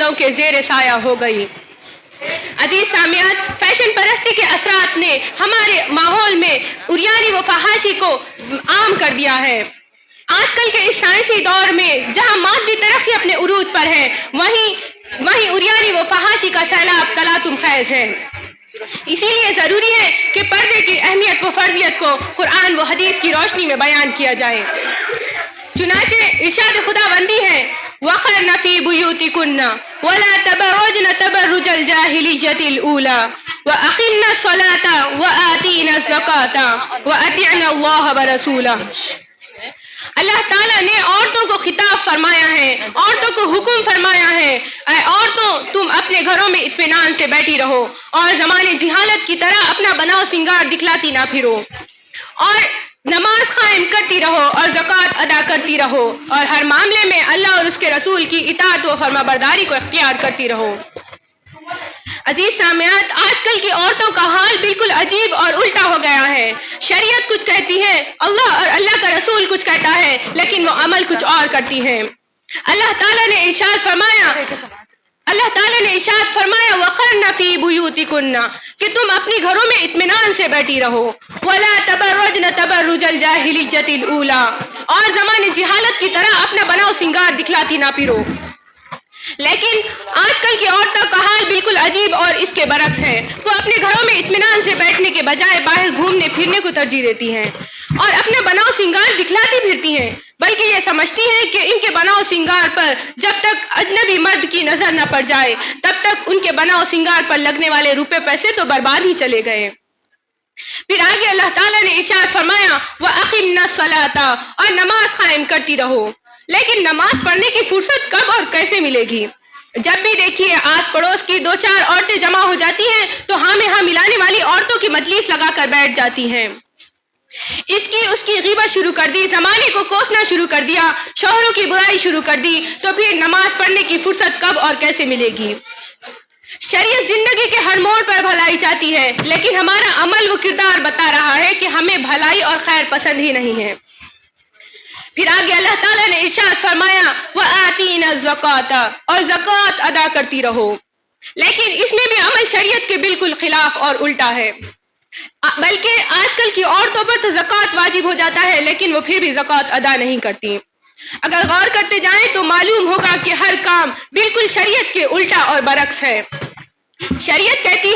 قدوں کے زیر سایہ ہو گئی۔ عزیز سامعین، فیشن پرستی کے اثرات نے ہمارے ماحول میں عریانی و فحاشی کو عام کر دیا ہے۔ آج کل کے اس سائنسی دور میں جہاں مادی ترقی اپنے عروج پر ہے، وہیں عریانی و فحاشی کا سیلاب تلاطم خیز ہے۔ اسی لیے ضروری ہے کہ پردے کی اہمیت و فرضیت کو قرآن و حدیث کی روشنی میں بیان کیا جائے۔ چنانچہ ارشاد خداوندی ہے وَقَرْنَ فِي بُيُوتِكُنَّ وَلَا تَبَرَّجْنَ تَبَرُّجَ الْجَاهِلِيَّةِ الْأُولَى وَأَقِمْنَ الصَّلَاةَ وَآتِينَ الزَّكَاةَ وَأَطِعْنَ اللَّهَ وَرَسُولَهُ۔ اللہ تعالیٰ نے عورتوں کو خطاب فرمایا ہے، عورتوں کو حکم فرمایا ہے، اے عورتوں تم اپنے گھروں میں اطمینان سے بیٹھی رہو اور زمانے جہالت کی طرح اپنا بناؤ سنگار دکھلاتی نہ پھرو، اور نماز قائم کرتی رہو اور زکوٰۃ ادا کرتی رہو، اور ہر معاملے میں اللہ اور اس کے رسول کی اطاعت و فرما برداری کو اختیار کرتی رہو۔ عزیز سامعین، آج کل کی عورتوں کا حال بالکل عجیب اور الٹا ہو گیا ہے۔ شریعت کچھ کہتی ہے، اللہ اور اللہ کا رسول کچھ کہتا ہے، لیکن وہ عمل کچھ اور کرتی ہیں۔ اللہ تعالیٰ نے ارشاد فرمایا وَقَرْنَ فِي بُيُوتِكُنَّ کہ تم اپنی گھروں میں اطمینان سے بیٹھی رہو، وَلَا تَبَرَّجْنَ تَبَرُّجَ الْجَاهِلِيَّةِ الْأُولَى اور زمانے جہالت کی طرح اپنا بناؤ سنگار دکھلاتی نہ پھرو۔ لیکن آج کل کی عورتوں کا حال بالکل عجیب اور اس کے برعکس ہے۔ وہ اپنے گھروں میں اطمینان سے بیٹھنے کے بجائے باہر گھومنے پھرنے کو ترجیح دیتی ہیں اور اپنا بناؤ سنگار دکھلاتی پھرتی ہیں، بلکہ یہ سمجھتی ہیں کہ ان کے بناؤ سنگار پر جب تک اجنبی مرد کی نظر نہ پڑ جائے تب تک ان کے بناؤ سنگار پر لگنے والے روپے پیسے تو برباد ہی چلے گئے۔ پھر آگے اللہ تعالیٰ نے ارشاد فرمایا وَأَقِمْنَ الصَّلَاةَ اور نماز قائم کرتی رہو۔ لیکن نماز پڑھنے کی فرصت کب اور کیسے ملے گی؟ جب بھی دیکھیے آس پڑوس کی 2-4 عورتیں جمع ہو جاتی ہیں تو ہاں میں ہاں ملانے والی عورتوں کی مجلس لگا کر بیٹھ جاتی ہیں، اس کی غیبت شروع کر دی، زمانے کو کوسنا شروع کر دیا، شوہروں کی برائی شروع کر دی، تو پھر نماز پڑھنے کی فرصت کب اور کیسے ملے گی؟ شریعت زندگی کے ہر موڑ پر بھلائی چاہتی ہے، لیکن ہمارا عمل و کردار بتا رہا ہے کہ ہمیں بھلائی اور خیر پسند ہی نہیں ہے۔ پھر آگے اللہ تعالیٰ نے ارشاد فرمایا وَآتِينَ الزَّكَاةَ اور زکوٰۃ ادا کرتی رہو، لیکن اس میں بھی عمل شریعت کے بالکل خلاف اور الٹا ہے۔ بلکہ آج کل کی عورتوں پر تو زکوٰۃ واجب ہو جاتا ہے لیکن وہ پھر بھی زکوٰۃ ادا نہیں کرتی۔ اگر غور کرتے جائیں تو معلوم ہوگا کہ ہر کام بالکل شریعت کے الٹا اور برعکس ہے۔ شریعت کہتی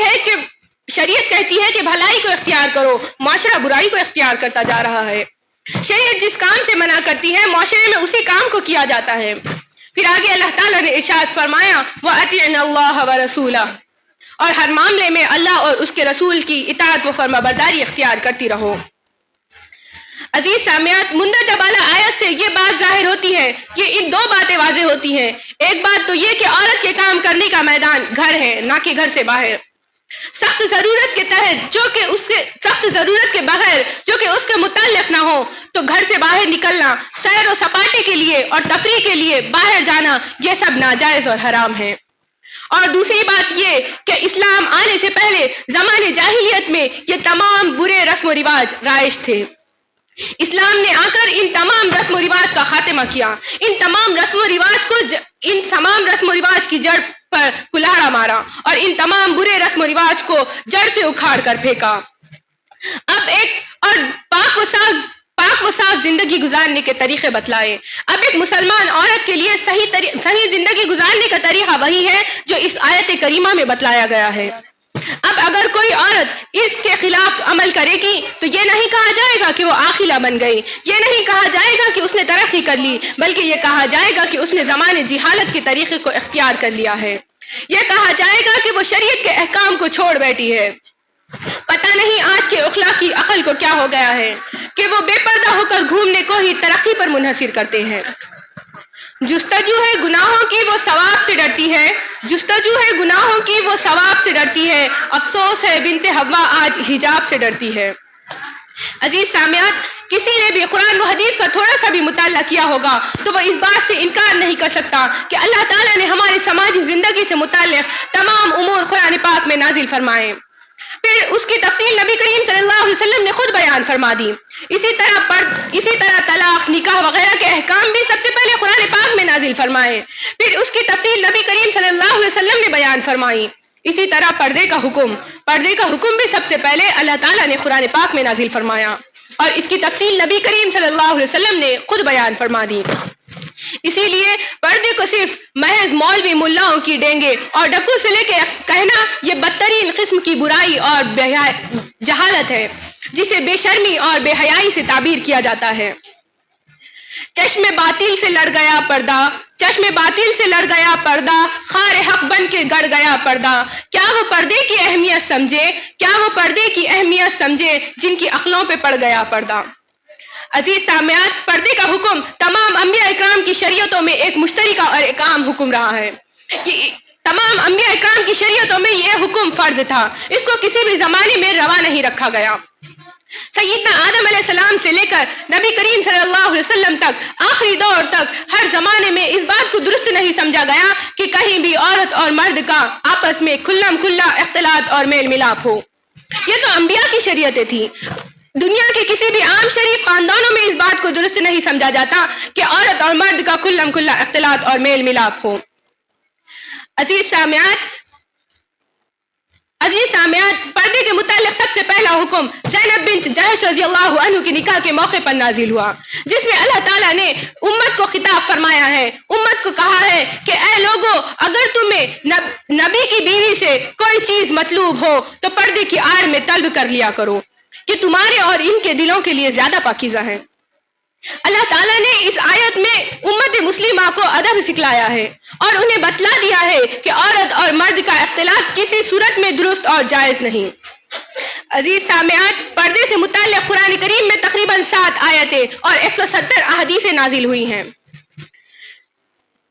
ہے کہ بھلائی کو اختیار کرو، معاشرہ برائی کو اختیار کرتا جا رہا ہے۔ شریعت جس کام سے منع کرتی ہے معاشرے میں اسی کام کو کیا جاتا ہے۔ پھر آگے اللہ تعالیٰ نے ارشاد فرمایا وَأَطِعْنَ اللَّهَ وَرَسُولَهُ اور ہر معاملے میں اللہ اور اس کے رسول کی اطاعت و فرما برداری اختیار کرتی رہو۔ عزیز سامعین، مندرجہ بالا آیت سے یہ بات ظاہر ہوتی ہے کہ ان 2 باتیں واضح ہوتی ہیں۔ ایک بات تو یہ کہ عورت کے کام کرنے کا میدان گھر ہے، نہ کہ گھر سے باہر۔ سخت ضرورت کے تحت سخت ضرورت کے بغیر جو کہ اس کے متعلق نہ ہو تو گھر سے باہر نکلنا، سیر و سپاٹے کے لیے اور تفریح کے لیے باہر جانا، یہ سب ناجائز اور حرام ہے۔ اور دوسری بات یہ کہ اسلام آنے سے پہلے زمانے جاہلیت میں یہ تمام برے رسم و رواج رائج تھے۔ اسلام نے آ کر ان تمام رسم و رواج کا خاتمہ کیا، ان تمام رسم و رواج کی جڑ پر کلہاڑا مارا اور ان تمام برے رسم و رواج کو جڑ سے اکھاڑ کر پھینکا۔ اب ایک اور پاک و صاف زندگی گزارنے کے طریقے بتلائے۔ اب ایک مسلمان عورت کے لیے صحیح زندگی گزارنے کا طریقہ وہی ہے جو اس آیت کریمہ میں بتلایا گیا ہے۔ اب اگر کوئی عورت اس کے خلاف عمل کرے گی تو یہ نہیں کہا جائے گا کہ وہ عاقلہ بن گئی، یہ نہیں کہا جائے گا کہ اس نے ترقی کر لی، بلکہ یہ کہا جائے گا کہ اس نے زمانے جہالت کے طریقے کو اختیار کر لیا ہے۔ یہ کہا جائے گا کہ وہ شریعت کے احکام کو چھوڑ بیٹھی ہے۔ پتہ نہیں آج کے اخلاقی عقل کو کیا ہو گیا ہے کہ وہ بے پردہ ہو کر گھومنے کو ہی ترقی پر منحصر کرتے ہیں۔ جستجو ہے گناہوں کی وہ ثواب سے ڈرتی ہے، افسوس ہے بنت حوا آج حجاب سے ڈرتی ہے۔ عزیز سامعین، کسی نے بھی قرآن و حدیث کا تھوڑا سا بھی مطالعہ کیا ہوگا تو وہ اس بات سے انکار نہیں کر سکتا کہ اللہ تعالیٰ نے ہماری سماجی زندگی سے متعلق تمام امور قرآن پاک میں نازل فرمائے۔ پھر اس کی تفصیل نبی کریم صلی اللہ علیہ وسلم نے خود بیان فرما دی. اسی طرح طلاق، نکاح وغیرہ کے احکام بھی سب سے پہلے قرآن پاک میں نازل فرمائے، پھر اس کی تفصیل نبی کریم صلی اللہ علیہ وسلم نے بیان فرمائی. اسی طرح پردے کا حکم بھی سب سے پہلے اللہ تعالیٰ نے قرآن پاک میں نازل فرمایا اور اس کی تفصیل نبی کریم صلی اللہ علیہ وسلم نے خود بیان فرما دی. اسی لیے پردے کو صرف محض مولوی ملاؤں کی ڈینگے اور ڈکو سے لے کے کہنا یہ بدترین قسم کی برائی اور جہالت ہے جسے بے شرمی اور بے حیائی سے تعبیر کیا جاتا ہے. چشم باطل سے لڑ گیا پردہ، خار حق بن کے گڑ گیا پردہ. کیا وہ پردے کی اہمیت سمجھے جن کی عقلوں پہ پڑ گیا پردہ. عزیز سامعات، پردے کا حکم تمام انبیاء اکرام کی شریعتوں میں ایک مشترکہ اور ایک عام حکم رہا ہے کہ تمام انبیاء اکرام کی شریعتوں میں یہ حکم فرض تھا، اس کو کسی بھی زمانے میں روا نہیں رکھا گیا. سیدنا آدم علیہ السلام سے لے کر نبی کریم صلی اللہ علیہ وسلم تک، آخری دور تک ہر زمانے میں اس بات کو درست نہیں سمجھا گیا کہ کہیں بھی عورت اور مرد کا آپس میں کھلا اختلاط اور میل ملاپ ہو. یہ تو انبیاء کی شریعتیں تھیں. دنیا کے کسی بھی عام شریف خاندانوں میں اس بات کو درست نہیں سمجھا جاتا کہ عورت اور مرد کا کھلا اختلاط اور میل ملاپ ہو. عزیز سامعات، پردے کے متعلق سب سے پہلا حکم زینب بنت جحش رضی اللہ عنہ کی نکاح کے موقع پر نازل ہوا، جس میں اللہ تعالیٰ نے امت کو خطاب فرمایا ہے، امت کو کہا ہے کہ اے لوگو، اگر تمہیں نبی کی بیوی سے کوئی چیز مطلوب ہو تو پردے کی آڑ میں طلب کر لیا کرو کہ تمہارے اور ان کے دلوں کے لیے زیادہ پاکیزہ ہیں. اللہ تعالیٰ نے اس آیت میں امت مسلمہ کو ادب سکھلایا ہے اور انہیں بتلا دیا ہے کہ عورت اور مرد کا اختلاط کسی صورت میں درست اور جائز نہیں. عزیز سامعات، پردے سے متعلق قرآن کریم میں تقریباً 7 آیتیں اور 170 احادیثیں نازل ہوئی ہیں،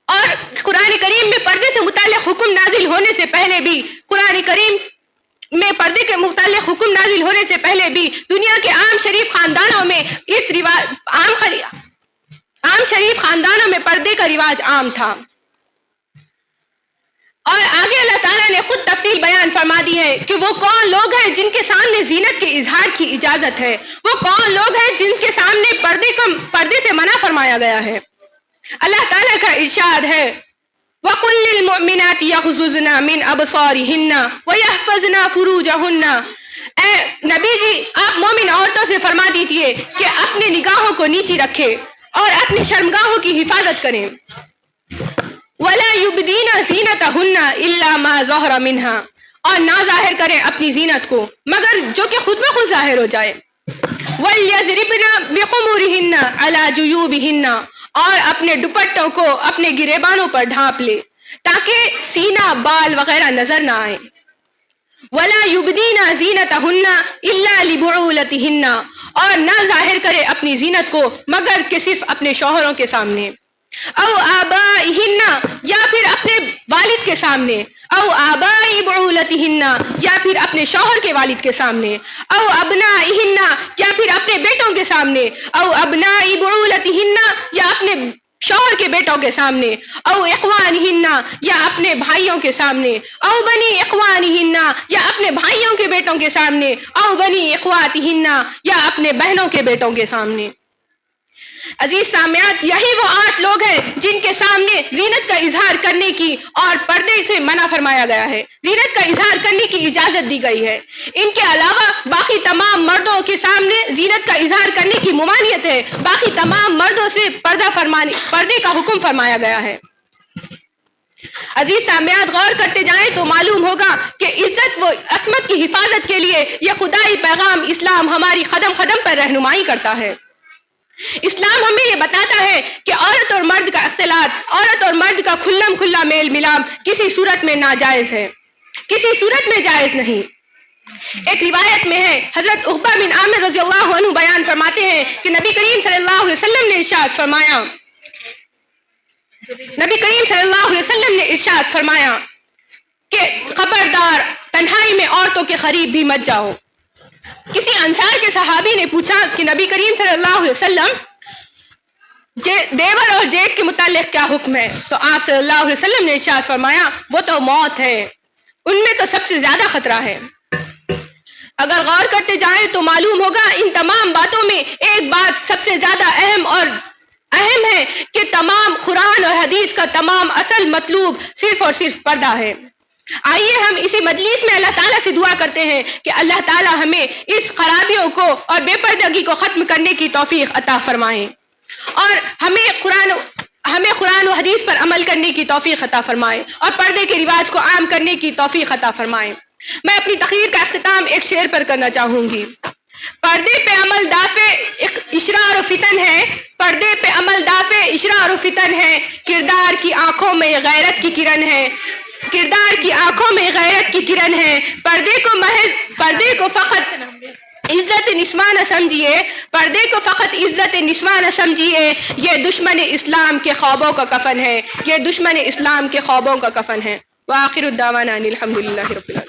اور قرآن کریم میں پردے سے متعلق حکم نازل ہونے سے پہلے بھی دنیا کے عام شریف خاندانوں میں پردے کا رواج عام تھا. اور آگے اللہ تعالیٰ نے خود تفصیل بیان فرما دی ہے کہ وہ کون لوگ ہیں جن کے سامنے زینت کے اظہار کی اجازت ہے، وہ کون لوگ ہیں جن کے سامنے پردے سے منع فرمایا گیا ہے. اللہ تعالیٰ کا ارشاد ہے وَقُلْ لِلْمُؤْمِنَاتِ يَغْضُضْنَ مِنْ أَبْصَارِهِنَّ وَيَحْفَظْنَ فُرُوجَهُنَّ. اے نبی جی، آپ مومن عورتوں سے فرما دیجئے کہ اپنے نگاہوں کو نیچی رکھے اور اپنی شرمگاہوں کی حفاظت کریں. وَلَا يُبْدِينَ زِينَتَهُنَّ إِلَّا مَا ظَهَرَ مِنْهَا. اور نہ ظاہر کریں اپنی زینت کو مگر جو کہ خود بخود ظاہر ہو جائے. وَلْيَضْرِبْنَ بِخُمُورِهِنَّ عَلَى جُيُوبِهِنَّ. اور اپنے دوپٹوں کو اپنے گریبانوں پر ڈھانپ لے تاکہ سینہ، بال وغیرہ نظر نہ آئے. وَلَا يُبْدِينَ زِينَتَهُنَّ إِلَّا لِبُعُولَتِهِنَّ. اور نہ ظاہر کرے اپنی زینت کو مگر کہ صرف اپنے شوہروں کے سامنے. او آبائہن، یا پھر اپنے والد کے سامنے. او آبائی بعولتہن، یا پھر اپنے شوہر کے والد کے سامنے. او ابنائہن، یا پھر اپنے بیٹوں کے سامنے. او ابنائی بعولتہن، یا اپنے شوہر کے بیٹوں کے سامنے. او اخوانہن، یا اپنے بھائیوں کے سامنے. او بنی اخوانہن، یا اپنے بھائیوں کے بیٹوں کے سامنے. او بنی اخواتہن، یا اپنے بہنوں کے بیٹوں کے سامنے. عزیز سامعات، یہی وہ 8 لوگ ہیں جن کے سامنے زینت کا اظہار کرنے کی اور پردے سے منع فرمایا گیا ہے، زینت کا اظہار کرنے کی اجازت دی گئی ہے. ان کے علاوہ باقی تمام مردوں کے سامنے زینت کا اظہار کرنے کی ممانعت ہے. باقی تمام مردوں سے پردے کا حکم فرمایا گیا ہے. عزیز سامعات، غور کرتے جائیں تو معلوم ہوگا کہ عزت و عصمت کی حفاظت کے لیے یہ خدائی پیغام اسلام ہماری قدم قدم پر رہنمائی کرتا ہے. اسلام ہمیں یہ بتاتا ہے کہ عورت اور مرد کا اختلاط، عورت اور مرد کا کھلا میل ملاپ کسی صورت میں ناجائز ہے، کسی صورت میں جائز نہیں. ایک روایت میں ہے، حضرت عقبہ بن عامر رضی اللہ عنہ بیان فرماتے ہیں کہ نبی کریم صلی اللہ علیہ وسلم نے ارشاد فرمایا کہ خبردار، تنہائی میں عورتوں کے قریب بھی مت جاؤ. کسی انصار کے صحابی نے پوچھا کہ نبی کریم صلی اللہ علیہ وسلم، دیور اور جیٹ کے متعلق کیا حکم ہے؟ تو آپ صلی اللہ علیہ وسلم نے ارشاد فرمایا وہ تو موت ہے، ان میں تو سب سے زیادہ خطرہ ہے. اگر غور کرتے جائیں تو معلوم ہوگا ان تمام باتوں میں ایک بات سب سے زیادہ اہم ہے کہ تمام قرآن اور حدیث کا تمام اصل مطلوب صرف اور صرف پردہ ہے۔ آئیے ہم اسی مجلس میں اللہ تعالیٰ سے دعا کرتے ہیں کہ اللہ تعالیٰ ہمیں اس خرابیوں کو اور بے پردگی کو ختم کرنے کی توفیق عطا فرمائیں، اور ہمیں قرآن و حدیث پر عمل کرنے کی توفیق عطا فرمائیں، اور پردے کے رواج کو عام کرنے کی توفیق عطا فرمائیں۔ میں اپنی تقریر کا اختتام ایک شعر پر کرنا چاہوں گی۔ پردے پہ عمل دافع اشرار و فتن ہے، پردے پہ عمل دافع اشرار و فتن ہے، کردار کی آنکھوں میں غیرت کی کرن ہے، کردار کی آنکھوں میں غیرت کی کرن ہے، پردے کو فقط عزت نشانہ سمجھیے، پردے کو فقط عزت نشانہ سمجھیے، یہ دشمن اسلام کے خوابوں کا کفن ہے، یہ دشمن اسلام کے خوابوں کا کفن ہے۔ وآخر الدعوانا ان الحمد للہ رب العالمین۔